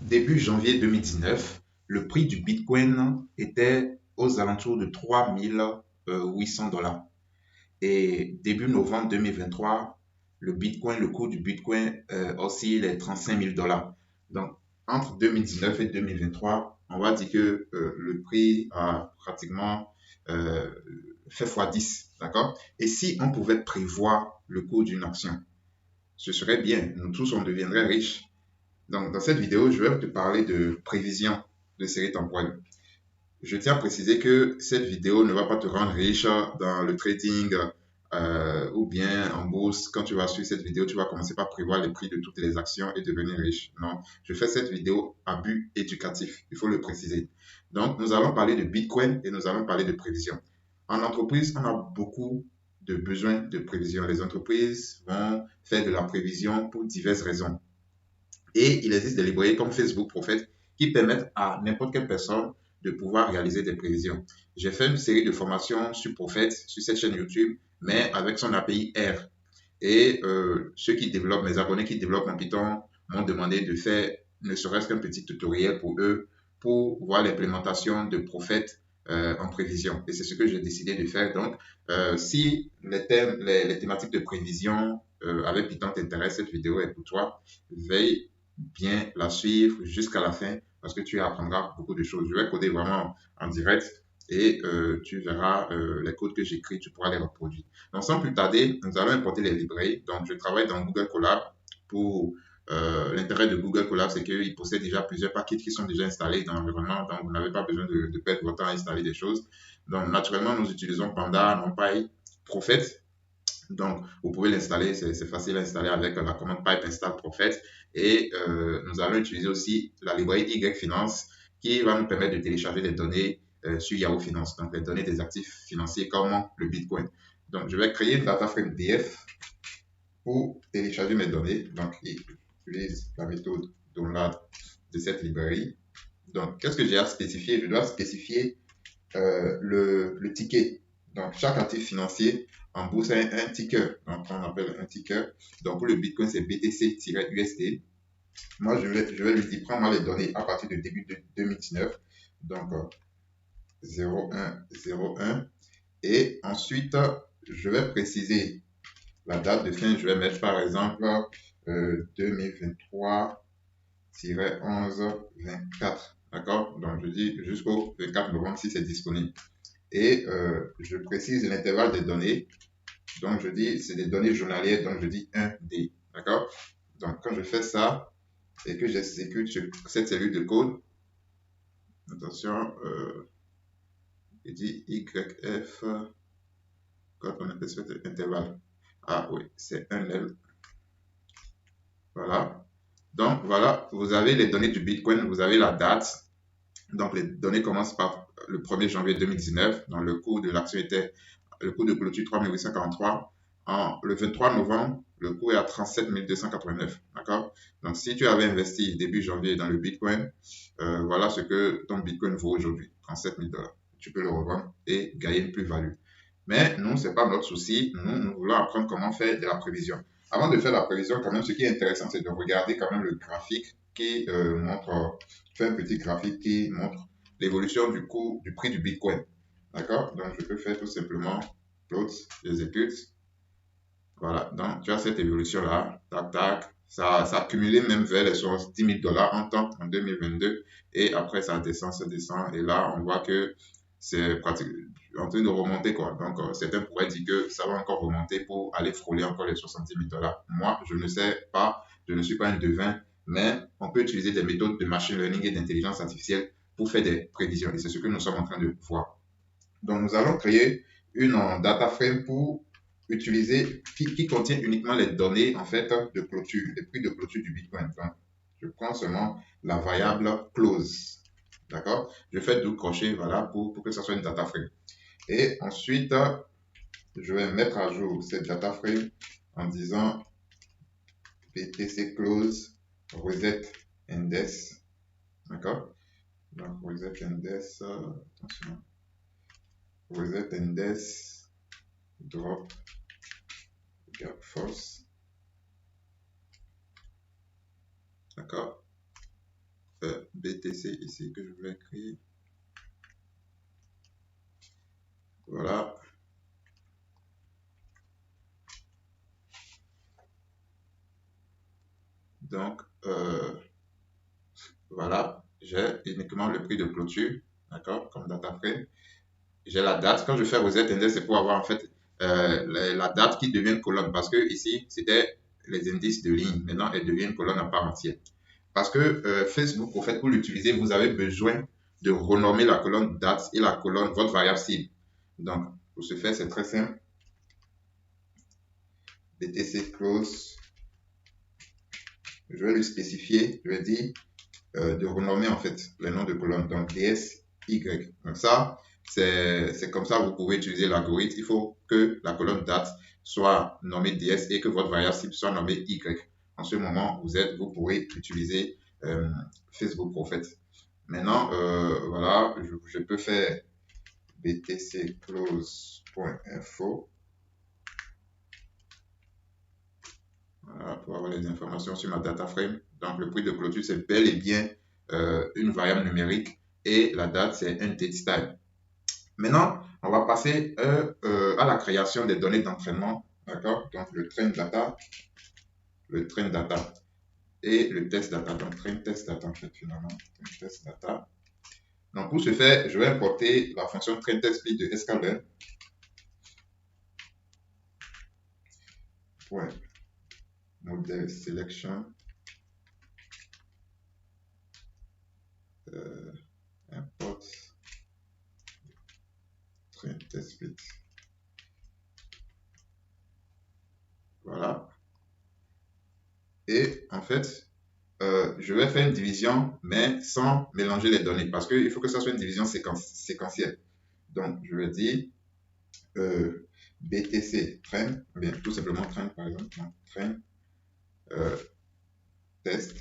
début janvier 2019, le prix du Bitcoin était aux alentours de 3800 $. Et début novembre 2023, le cours du Bitcoin oscille les 35 000 $. Donc, entre 2019 et 2023, on va dire que le prix a pratiquement euh, fait x10, d'accord? Et si on pouvait prévoir le cours d'une action, ce serait bien. Nous tous, on deviendrait riches. Donc, dans cette vidéo, je vais te parler de prévision de série temporelle. Je tiens à préciser que cette vidéo ne va pas te rendre riche dans le trading ou bien en bourse. Quand tu vas suivre cette vidéo, tu vas commencer par prévoir les prix de toutes les actions et devenir riche. Non, je fais cette vidéo à but éducatif, il faut le préciser. Donc, nous allons parler de Bitcoin et nous allons parler de prévision. En entreprise, on a beaucoup de besoins de prévision. Les entreprises vont faire de la prévision pour diverses raisons. Et il existe des librairies comme Facebook Prophet qui permettent à n'importe quelle personne de pouvoir réaliser des prévisions. J'ai fait une série de formations sur Prophet, sur cette chaîne YouTube, mais avec son API R. Et ceux qui développent, mes abonnés qui développent en Python, m'ont demandé de faire ne serait-ce qu'un petit tutoriel pour eux, pour voir l'implémentation de Prophet en prévision. Et c'est ce que j'ai décidé de faire. Donc, si les thématiques de prévision avec Python t'intéressent, cette vidéo est pour toi. Veille bien la suivre jusqu'à la fin parce que tu apprendras beaucoup de choses. Je vais coder vraiment en direct et tu verras les codes que j'écris, tu pourras les reproduire. Donc, sans plus tarder, nous allons importer les librairies. Donc, je travaille dans Google Colab pour l'intérêt de Google Colab, c'est qu'il possède déjà plusieurs paquets qui sont déjà installés dans l'environnement. Donc, vous n'avez pas besoin de perdre votre temps à installer des choses. Donc, naturellement, nous utilisons Panda, NumPy, Prophet. Donc, vous pouvez l'installer, c'est facile à installer avec la commande pipe install Prophet. Et nous allons utiliser aussi la librairie Y Finance qui va nous permettre de télécharger des données sur Yahoo Finance, donc les données des actifs financiers comme le Bitcoin. Donc, je vais créer une data frame DF pour télécharger mes données. Donc, j'utilise la méthode download de cette librairie. Donc, qu'est-ce que j'ai à spécifier? Je dois spécifier le ticket. Donc, chaque actif financier en bourse a un ticker. Donc, on appelle un ticker. Donc, pour le Bitcoin, c'est BTC-USD. Moi, je vais lui dire, prends-moi les données à partir de début de 2019. Donc, 0101. Et ensuite, je vais préciser la date de fin. Je vais mettre, par exemple, 2023-11-24. D'accord? Donc, je dis jusqu'au 24 novembre si c'est disponible. Et je précise l'intervalle des données. Donc, je dis, c'est des données journalières, donc je dis 1D. D'accord? Donc, quand je fais ça et que j'exécute cette cellule de code, attention, je dis YF, quand on appelle cet intervalle. Ah oui, c'est 1L. Voilà. Donc, voilà, vous avez les données du Bitcoin, vous avez la date. Donc, les données commencent par le 1er janvier 2019. Donc, le cours de l'action était, le cours de clôture 3843. Le 23 novembre, le cours est à 37 289. D'accord? Donc, si tu avais investi début janvier dans le Bitcoin, voilà ce que ton Bitcoin vaut aujourd'hui, 37 000 $. Tu peux le revendre et gagner une plus-value. Mais nous, ce n'est pas notre souci. Nous voulons apprendre comment faire de la prévision. Avant de faire la prévision, quand même, ce qui est intéressant, c'est de regarder quand même le graphique qui montre, fait un petit graphique qui montre l'évolution du cours, du prix du Bitcoin. D'accord? Donc, je peux faire tout simplement plot, j'exécute. Voilà. Donc, tu as cette évolution-là. Tac, tac. Ça a cumulé même vers les 70 000 $ en temps, en 2022. Et après, ça descend, ça descend. Et là, on voit que c'est pratique, en train de remonter, quoi. Donc, certains pourraient dire que ça va encore remonter pour aller frôler encore les 70 000 $. Moi, je ne sais pas, je ne suis pas un devin, mais on peut utiliser des méthodes de machine learning et d'intelligence artificielle pour faire des prévisions. Et c'est ce que nous sommes en train de voir. Donc, nous allons créer une data frame pour utiliser, qui contient uniquement les données, en fait, de clôture, les prix de clôture du Bitcoin. Donc, je prends seulement la variable close. D'accord? Je fais double crochet, voilà, pour que ça soit une data frame. Et ensuite, je vais mettre à jour cette data frame en disant BTC close reset index. D'accord? Donc, reset index, attention, reset index drop gap false. D'accord? BTC ici que je vais créer. Voilà. Donc, voilà, j'ai uniquement le prix de clôture, d'accord, comme data frame. J'ai la date. Quand je fais reset index, c'est pour avoir en fait la date qui devient une colonne. Parce que ici, c'était les indices de ligne. Maintenant, elle devient une colonne à part entière. Parce que Facebook, au fait, pour l'utiliser, vous avez besoin de renommer la colonne date et la colonne votre variable cible. Donc, pour ce faire, c'est très simple. BTC close. Je vais lui spécifier, je vais dire de renommer en fait les noms de colonnes. Donc, DSY. Donc, ça, c'est comme ça que vous pouvez utiliser l'algorithme. Il faut que la colonne date soit nommée DS et que votre variable cible soit nommée Y. En ce moment, vous pourrez utiliser Facebook en fait. Maintenant, voilà, je peux faire btcclose.info. Voilà, pour avoir les informations sur ma data frame. Donc, le prix de clôture, c'est bel et bien une variable numérique et la date, c'est un date style. Maintenant, on va passer à la création des données d'entraînement. D'accord? Donc, le train data et le test data. Donc, train test data, en fait, finalement. Train test data. Donc, pour ce faire, je vais importer la fonction train test split de Escalber. Ouais. Model selection. Import train test split. Voilà. Et en fait, je vais faire une division, mais sans mélanger les données, parce qu'il faut que ça soit une division séquentielle. Donc, je vais dire BTC train, bien tout simplement train par exemple, train test.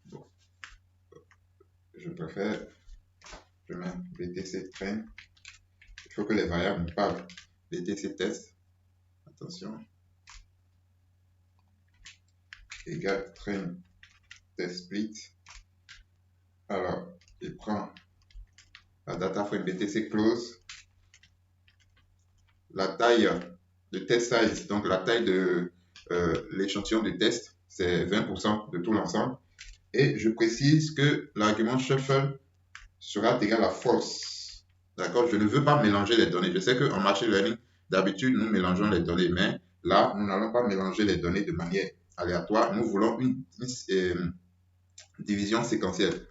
Bon, je préfère, je mets BTC train. Il faut que les variables me parlent. BTC test, attention, égale train test split. Alors, il prend la data frame BTC close, la taille de test size, donc la taille de l'échantillon de test, c'est 20% de tout l'ensemble. Et je précise que l'argument shuffle sera égal à false. D'accord? Je ne veux pas mélanger les données. Je sais qu'en machine learning, d'habitude, nous mélangeons les données, mais là, nous n'allons pas mélanger les données de manière aléatoire. Nous voulons une division séquentielle.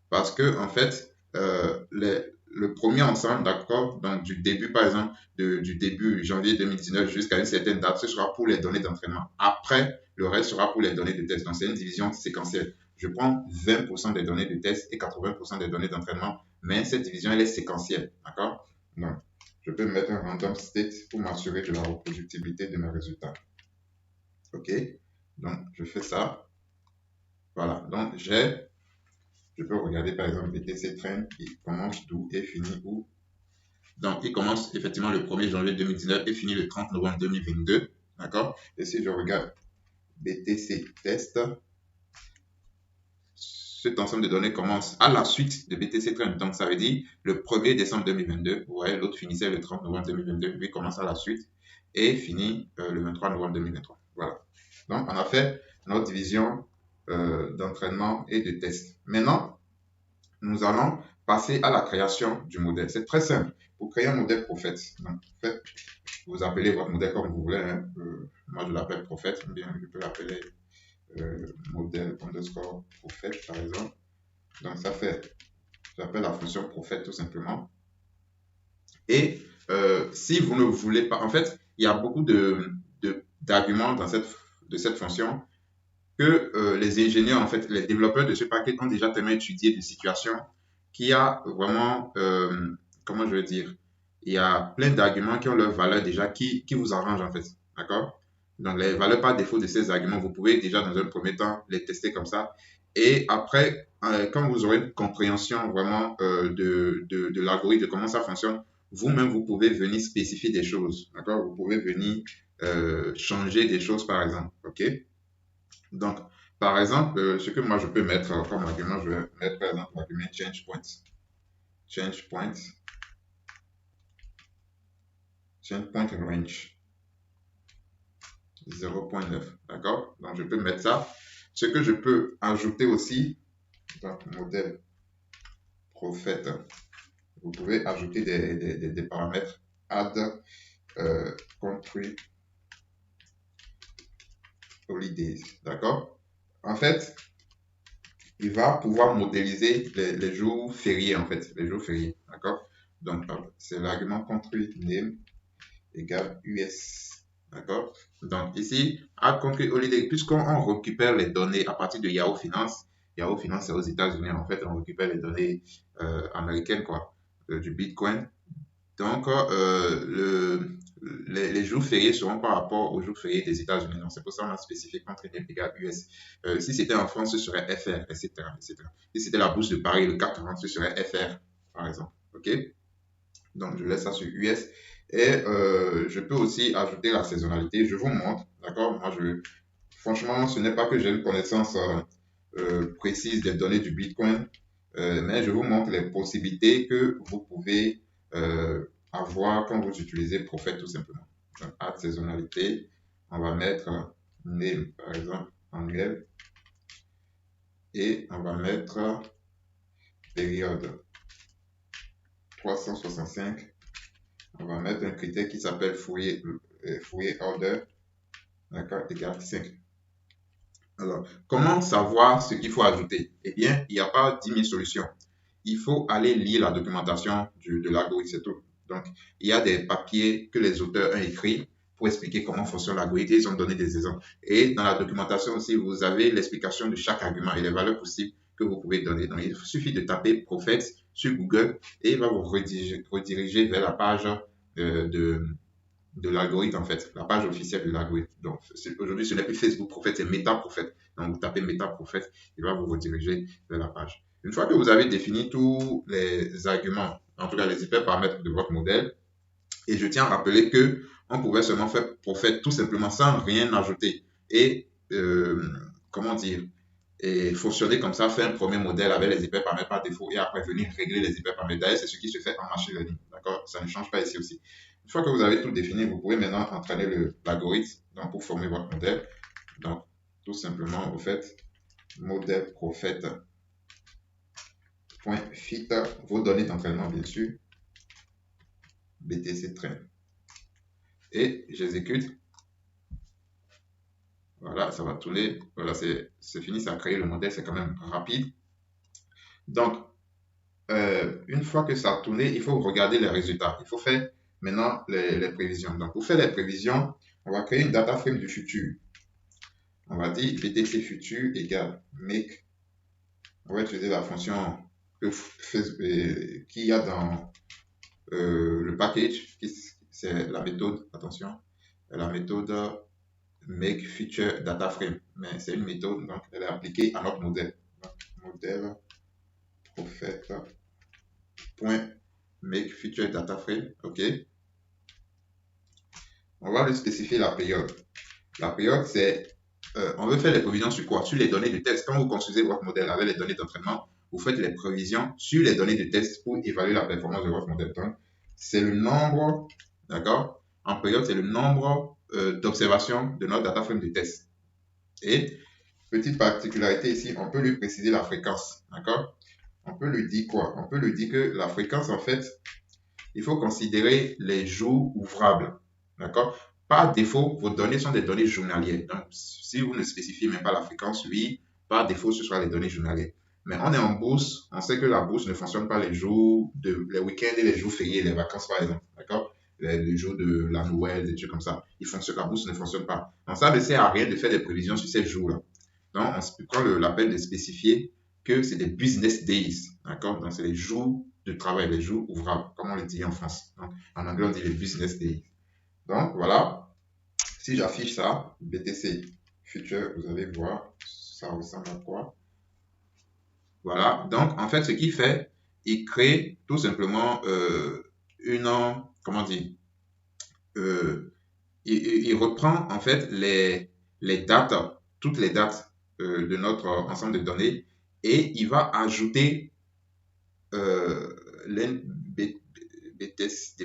Parce que, en fait, le premier ensemble, d'accord, donc du début, par exemple, du début janvier 2019 jusqu'à une certaine date, ce sera pour les données d'entraînement. Après, le reste sera pour les données de test. Donc, c'est une division séquentielle. Je prends 20% des données de test et 80% des données d'entraînement, mais cette division, elle est séquentielle, d'accord? Donc, je peux mettre un random state pour m'assurer de la reproductibilité de mes résultats. OK? Donc, je fais ça. Voilà. Donc, je peux regarder par exemple BTC Train, il commence d'où et finit où. Donc, il commence effectivement le 1er janvier 2019 et finit le 30 novembre 2022. D'accord? Et si je regarde BTC Test, cet ensemble de données commence à la suite de BTC Train. Donc, ça veut dire le 1er décembre 2022. Vous voyez, l'autre finissait le 30 novembre 2022. Lui commence à la suite et finit le 23 novembre 2023. Voilà. Donc, on a fait notre division d'entraînement et de test. Maintenant, nous allons passer à la création du modèle. C'est très simple. Pour créer un modèle prophète, donc, en fait, vous appelez votre modèle comme vous voulez. Hein. Moi, je l'appelle prophète, ou bien je peux l'appeler modèle underscore prophète, par exemple. Donc, ça fait, j'appelle la fonction prophète tout simplement. Et si vous ne voulez pas, en fait, il y a beaucoup d'arguments dans cette fonction que les ingénieurs, en fait, les développeurs de ce paquet ont déjà tellement étudié de situations qu'il y a vraiment, comment je veux dire, il y a plein d'arguments qui ont leur valeur déjà, qui vous arrangent en fait, d'accord? Donc les valeurs par défaut de ces arguments, vous pouvez déjà dans un premier temps les tester comme ça. Et après, quand vous aurez une compréhension vraiment de l'algorithme, de comment ça fonctionne, vous-même, vous pouvez venir spécifier des choses, d'accord? Vous pouvez venir changer des choses par exemple, ok? Donc, Par exemple, ce que moi je peux mettre comme argument, je vais mettre par exemple l'argument change point. Change point, change point range 0.9. D'accord? Donc je peux mettre ça. Ce que je peux ajouter aussi, donc modèle prophète, vous pouvez ajouter des paramètres add country holidays. D'accord? En fait, il va pouvoir modéliser les jours fériés, en fait, les jours fériés. D'accord? Donc, c'est l'argument country name égale US. D'accord? Donc, ici, add country holiday, puisqu'on récupère les données à partir de Yahoo Finance. Yahoo Finance, c'est aux États-Unis. En fait, on récupère les données américaines, quoi, du Bitcoin. Donc, les jours fériés seront par rapport aux jours fériés des États-Unis. Donc, c'est pour ça qu'on a spécifié country name égale US. Si c'était en France, ce serait FR, etc., etc. Si c'était la bourse de Paris, le CAC 40, ce serait FR, par exemple. OK? Donc, je laisse ça sur US. Et je peux aussi ajouter la saisonnalité. Je vous montre, d'accord? Franchement, ce n'est pas que j'ai une connaissance précise des données du Bitcoin, mais je vous montre les possibilités que vous pouvez avoir quand vous utilisez Prophet tout simplement. Donc, add saisonnalité, on va mettre name, par exemple, annuel, et on va mettre période 365. On va mettre un critère qui s'appelle Fourier order, d'accord, égal 5. Alors, comment savoir ce qu'il faut ajouter? Eh bien, il n'y a pas 10 000 solutions. Il faut aller lire la documentation de l'algorithme, c'est tout. Donc, il y a des papiers que les auteurs ont écrits pour expliquer comment fonctionne l'algorithme. Ils ont donné des exemples. Et dans la documentation aussi, vous avez l'explication de chaque argument et les valeurs possibles que vous pouvez donner. Donc, il suffit de taper Prophets sur Google et il va vous rediriger vers la page de l'algorithme, en fait, la page officielle de l'algorithme. Donc, aujourd'hui, ce n'est plus Facebook Prophète, c'est Meta Prophète. Donc, vous tapez Meta Prophète, il va vous rediriger vers la page. Une fois que vous avez défini tous les arguments, en tout cas les hyperparamètres de votre modèle, et je tiens à rappeler que on pouvait seulement faire Prophète tout simplement sans rien ajouter. Et, comment dire, et fonctionner comme ça, faire un premier modèle avec les hyperparamètres par défaut et après venir régler les hyperparamètres. D'ailleurs, c'est ce qui se fait en machine learning. D'accord? Ça ne change pas ici aussi. Une fois que vous avez tout défini, vous pouvez maintenant entraîner l'algorithme pour former votre modèle. Donc, tout simplement, vous faites modèle prophète.fit, vos données d'entraînement, bien sûr, BTC train. Et j'exécute. Voilà, ça va tourner. Voilà, c'est fini, ça a créé le modèle, c'est quand même rapide. Donc, une fois que ça a tourné, il faut regarder les résultats. Il faut faire maintenant les prévisions. Donc, pour faire les prévisions, on va créer une data frame du futur. On va dire BTC futur égale make. On va utiliser la fonction qu'il y a dans le package. C'est la méthode, attention, la méthode make future data frame. Mais c'est une méthode, donc elle est appliquée à notre modèle. Donc, modèle prophète. Make future data frame, ok. On va lui spécifier la période. La période, c'est, on veut faire les prévisions sur quoi? Sur les données de test. Quand vous construisez votre modèle avec les données d'entraînement, vous faites les prévisions sur les données de test pour évaluer la performance de votre modèle. Donc, c'est le nombre, d'accord? En période, c'est le nombre d'observations de notre data frame de test. Et, petite particularité ici, on peut lui préciser la fréquence, d'accord? On peut lui dire quoi? On peut lui dire que la fréquence, en fait, il faut considérer les jours ouvrables. D'accord? Par défaut, vos données sont des données journalières. Donc, si vous ne spécifiez même pas la fréquence, oui, par défaut, ce sera les données journalières. Mais on est en bourse, on sait que la bourse ne fonctionne pas les jours, les week-ends et les jours fériés, les vacances par exemple. D'accord? Les jours de la Noël, des trucs comme ça. La bourse ne fonctionne pas. Donc, ça ne sert à rien de faire des prévisions sur ces jours-là. Donc, on prend l'appel de spécifier que c'est des business days. D'accord? Donc, c'est les jours de travail, les jours ouvrables, comme on le dit en France. Donc, en anglais, on dit les business days. Donc, voilà. Si j'affiche ça, BTC Future, vous allez voir, ça ressemble à quoi? Voilà. Donc, en fait, ce qu'il fait, il crée tout simplement comment dire, il reprend en fait les dates, toutes les dates de notre ensemble de données et il va ajouter qu'est-ce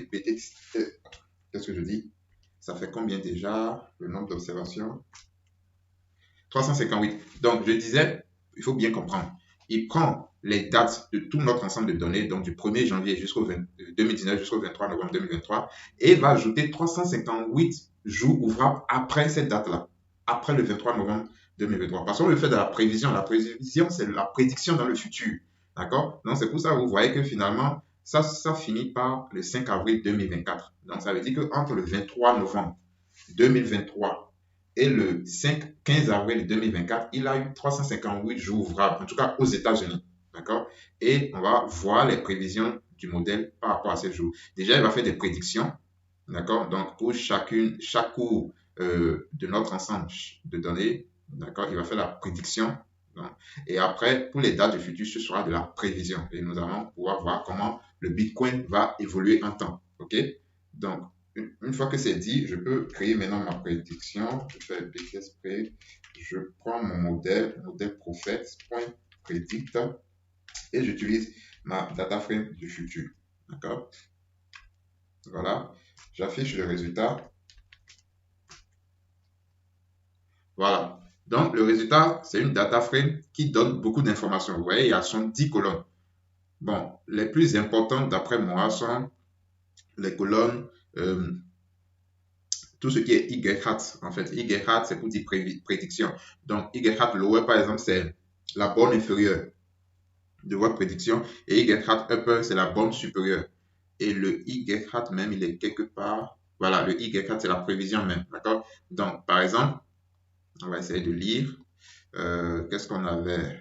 que je dis? Ça fait combien déjà le nombre d'observations? 358. Donc, je disais, il faut bien comprendre. Il prend les dates de tout notre ensemble de données, donc du 1er janvier jusqu'au 2019 jusqu'au 23 novembre 2023, et va ajouter 358 jours ouvrables après cette date-là, après le 23 novembre 2023. Parce qu'on le fait de la prévision. La prévision, c'est la prédiction dans le futur. D'accord? Donc, c'est pour ça que vous voyez que finalement, ça finit par le 5 avril 2024. Donc, ça veut dire qu'entre le 23 novembre 2023 et le 15 avril 2024, il a eu 358 jours ouvrables, en tout cas aux États-Unis. D'accord? Et on va voir les prévisions du modèle par rapport à ces jours. Déjà, il va faire des prédictions. D'accord? Donc, pour chaque cours de notre ensemble de données, d'accord, il va faire la prédiction. Donc, et après, pour les dates du futur, ce sera de la prévision. Et nous allons pouvoir voir comment le Bitcoin va évoluer en temps. OK? Donc, une fois que c'est dit, je peux créer maintenant ma prédiction. Je fais BTS je prends mon modèle prophète.predict et j'utilise ma data frame du futur. D'accord? Voilà. J'affiche le résultat. Voilà. Donc, le résultat, c'est une data frame qui donne beaucoup d'informations. Vous voyez, il y a 10 colonnes. Bon, les plus importantes d'après moi sont les colonnes tout ce qui est YHAT, en fait. YHAT, c'est pour dire prédiction. Donc, YHAT lower, par exemple, c'est la borne inférieure de votre prédiction. Et YHAT upper, c'est la borne supérieure. Et le YHAT même, il est quelque part. Voilà, le YHAT, c'est la prévision même. D'accord? Donc, par exemple, on va essayer de lire. Qu'est-ce qu'on avait?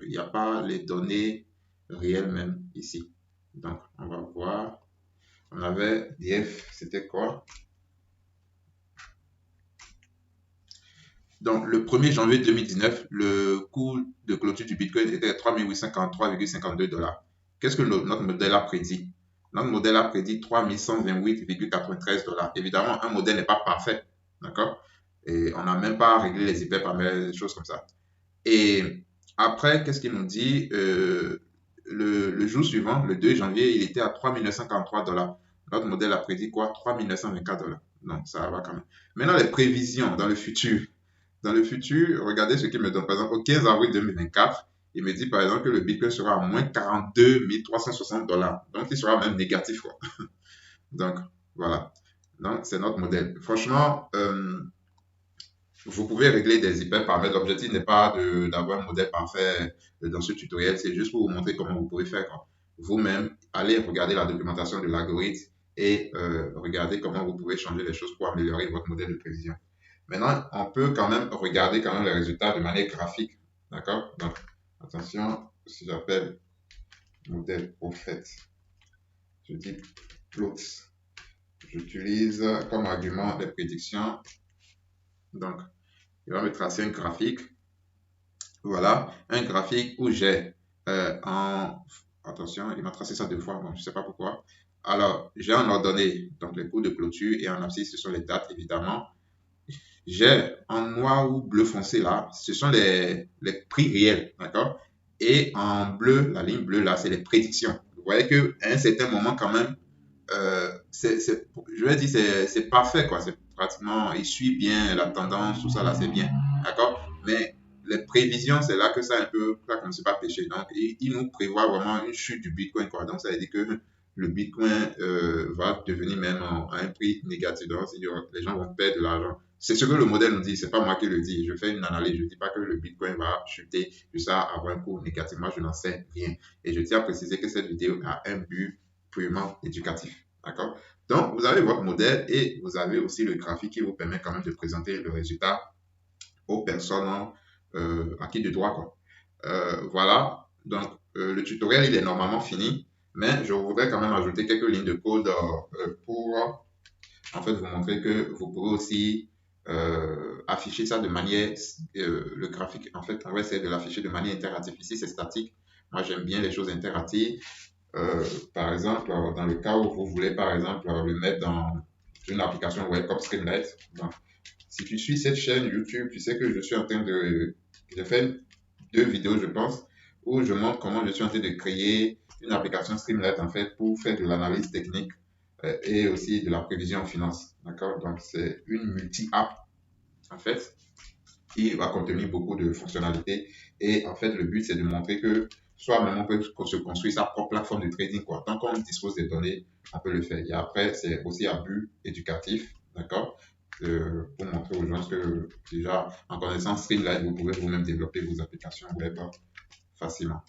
Il n'y a pas les données réelles même ici. Donc, on va voir. On avait DF, c'était quoi? Donc, le 1er janvier 2019, le cours de clôture du Bitcoin était 3 843,52 $. Qu'est-ce que notre modèle a prédit? Notre modèle a prédit 3 128,93 $. Évidemment, un modèle n'est pas parfait, d'accord? Et on n'a même pas réglé les hyperparamètres, des choses comme ça. Et après, qu'est-ce qu'il nous dit? Le jour suivant, le 2 janvier, il était à 3 943 $. Notre modèle a prédit quoi? 3 924 $. Donc, ça va quand même. Maintenant, les prévisions dans le futur. Dans le futur, regardez ce qu'il me donne. Par exemple, au 15 avril 2024, il me dit par exemple que le Bitcoin sera à moins 42 360 $. Donc, il sera même négatif, quoi. Donc, voilà. Donc, c'est notre modèle. Franchement, vous pouvez régler des hyperparamètres. L'objectif n'est pas d'avoir un modèle parfait dans ce tutoriel. C'est juste pour vous montrer comment vous pouvez faire. Vous-même, allez regarder la documentation de l'algorithme et regardez comment vous pouvez changer les choses pour améliorer votre modèle de prévision. Maintenant, on peut quand même regarder quand même les résultats de manière graphique. D'accord? Donc, attention, si j'appelle modèle prophète, je dis plots. J'utilise comme argument les prédictions. Donc, il va me tracer un graphique. Voilà, un graphique où j'ai attention, il m'a tracé ça 2 fois, bon, je ne sais pas pourquoi. Alors, j'ai en ordonnée, donc les cours de clôture, et en abscisse, ce sont les dates, évidemment. J'ai en noir ou bleu foncé là, ce sont les prix réels, d'accord? Et en bleu, la ligne bleue là, c'est les prédictions. Vous voyez qu'à un certain moment, quand même, je vais dire, c'est parfait, quoi. C'est pratiquement, il suit bien la tendance, tout ça là, c'est bien, d'accord? Mais les prévisions, c'est là que ça un peu, là, comme c'est pas péché. Donc, il nous prévoit vraiment une chute du Bitcoin, quoi. Donc, ça veut dire que le Bitcoin va devenir même à un prix négatif. Donc, les gens vont perdre de l'argent. C'est ce que le modèle nous dit, c'est pas moi qui le dis. Je fais une analyse, je ne dis pas que le Bitcoin va chuter, ça avoir un cours négatif. Moi, je n'en sais rien. Et je tiens à préciser que cette vidéo a un but purement éducatif. D'accord? Donc, vous avez votre modèle et vous avez aussi le graphique qui vous permet quand même de présenter le résultat aux personnes acquises de droit, quoi. Voilà. Donc, le tutoriel, il est normalement fini, mais je voudrais quand même ajouter quelques lignes de code pour, en fait, vous montrer que vous pouvez aussi afficher ça de manière, le graphique, en fait, on va essayer de l'afficher de manière interactive. Ici, c'est statique. Moi, j'aime bien les choses interactives. Par exemple, dans le cas où vous voulez, par exemple, le mettre dans une application web comme Streamlit. Donc, si tu suis cette chaîne YouTube, tu sais que je suis en train de J'ai fait 2 vidéos, je pense, où je montre comment je suis en train de créer une application Streamlit en fait pour faire de l'analyse technique et aussi de la prévision en finance. D'accord? Donc, c'est une multi-app en fait qui va contenir beaucoup de fonctionnalités. Et en fait, le but, c'est de montrer que soi-même, on peut se construire sa propre plateforme de trading, quoi. Tant qu'on dispose des données, on peut le faire. Et après, c'est aussi à but éducatif, d'accord? Pour montrer aux gens que déjà, en connaissant Streamlit, vous pouvez vous-même développer vos applications web facilement.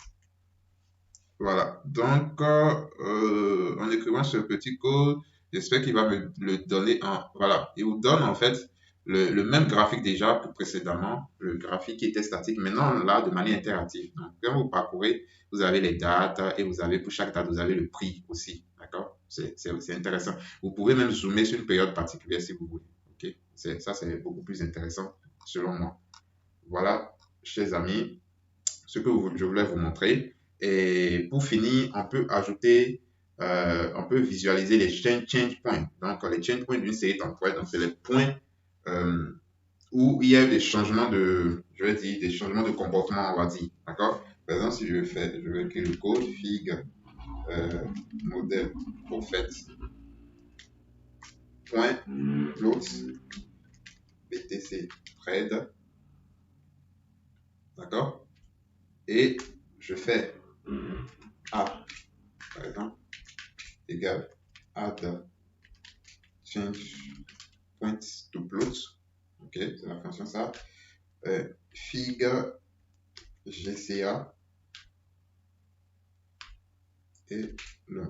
Voilà. Donc, en écrivant ce petit code, j'espère qu'il va me le donner en... Voilà. Il vous donne en fait le même graphique déjà que précédemment, le graphique qui était statique, maintenant là, de manière interactive. Donc, quand vous parcourez, vous avez les dates et vous avez, pour chaque date, vous avez le prix aussi. D'accord? C'est intéressant. Vous pouvez même zoomer sur une période particulière si vous voulez. OK? Ça, c'est beaucoup plus intéressant selon moi. Voilà, chers amis, ce que je voulais vous montrer. Et pour finir, on peut ajouter, on peut visualiser les change points. Donc, les change points d'une série temporelle, donc c'est les points euh, où il y a eu des changements de, je vais dire, des changements de comportement, on va dire. D'accord? Par exemple, si je vais écrire le code fig modèle prophète point plot btc trade. D'accord? Et je fais A, par exemple, égale add change point to plot. Ok, c'est la fonction ça. Fig GCA. Et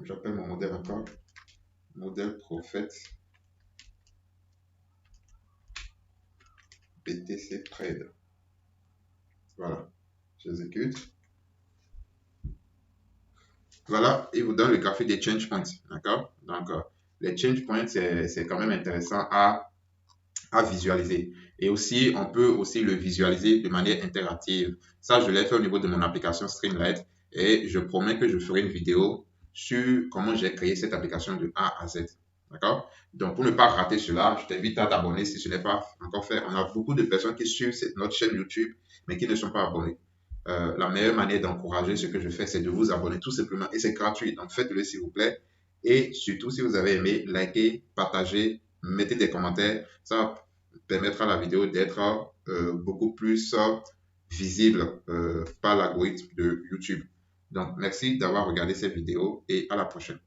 j'appelle mon modèle encore modèle prophète BTC Trade. Voilà, j'exécute. Voilà, il vous donne le graphique des change points. D'accord? Donc, les change points, c'est quand même intéressant à visualiser. Et aussi, on peut aussi le visualiser de manière interactive. Ça, je l'ai fait au niveau de mon application Streamlit et je promets que je ferai une vidéo sur comment j'ai créé cette application de A à Z. D'accord? Donc, pour ne pas rater cela, je t'invite à t'abonner si ce n'est pas encore fait. On a beaucoup de personnes qui suivent notre chaîne YouTube, mais qui ne sont pas abonnés. La meilleure manière d'encourager ce que je fais, c'est de vous abonner tout simplement et c'est gratuit. Donc, faites-le s'il vous plaît. Et surtout, si vous avez aimé, likez, partagez, mettez des commentaires. Ça permettra à la vidéo d'être beaucoup plus visible par l'algorithme de YouTube. Donc, merci d'avoir regardé cette vidéo et à la prochaine.